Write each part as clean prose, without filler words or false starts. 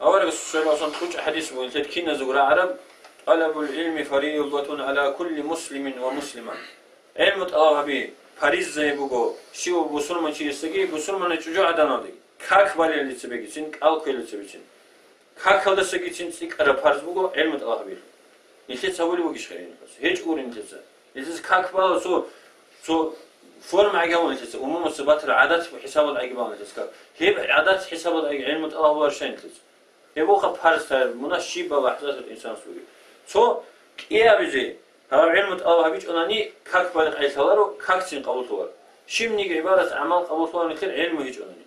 أول السؤال أصلا تقول حديث بقول كنا زورا عرب طلب العلم فريضة على كل مسلم ومسلمة. علم الله به فريض زي بقول شو بسلمان شيء سجى بسلمان تجوا عدنادي كاك بالي اللي تبغي تين ألقي اللي تبغي تين كاك هذا سجى تين سك أرى فرض بقول علم الله به نتيجة سوالي بقيش خيرين بس هيج أورين نتيجة كاك بال سو فورم عجبان نتيجة عموم السبات العادات وحساب العجبان نتيجة هي عادات حساب علم الله هو شيء نتيجة يبغى خبرت مناشي بلحظات الإنسان سوي سو إيه بيجي هذا علم الله بيج أناني كاك بالغ عيسالارو كاك سين قبولتوار شيم نيجي عبارة عمل قبولتوار نخير علم هيج أناني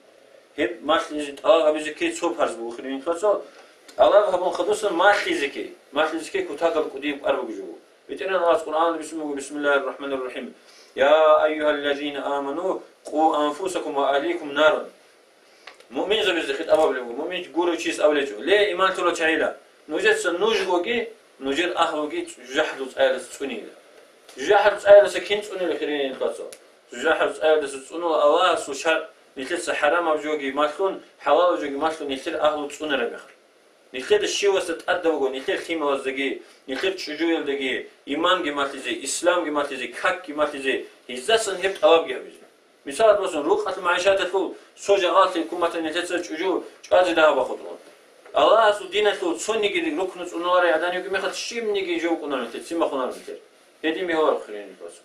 هب ماشي الله بيجي كي سو فرز بوخرين خلاص الله هبون خدوسن ماشي كي كتاكل قديم أربع جو بيتنا الله القرآن بسم الله الرحمن الرحيم يا أيها الذين آمنوا قوا أنفسكم وأهليكم نارا مؤمن زبز خد أبا بلغو مؤمن جورو چیز أولجو ليه إيمان تلو چايلا نوجد سنوجوكي نوجد أهلوكي جحدو تسأل سونيلا جحدو تسأل سكين سونيلا خيرين ينقصو جحدو تسأل سونو الله سو شر نيتل حرام أبجوكي ماشلون حلال أبجوكي ماشلون نيتل أهلو تسونيلا بخير نيتل الشيء وستأدبو نيتل خيمة وزدقي نيتل تشجويل دقي إيمان جماتيزي إسلام جماتيزي كاك جماتيزي هزاسن هبت أواب جهبيزي مثال مثلا رقعة المعيشات الفول سوجا غالتي كومة نتيجة شجور شقاد ده بخطرون الله سو دينه لو تصني كده ركن تصنواره يداني كم يخد شيء مني كي جو كنا نتيجة سما خنا نتيجة هدي مهور خيرين الفاس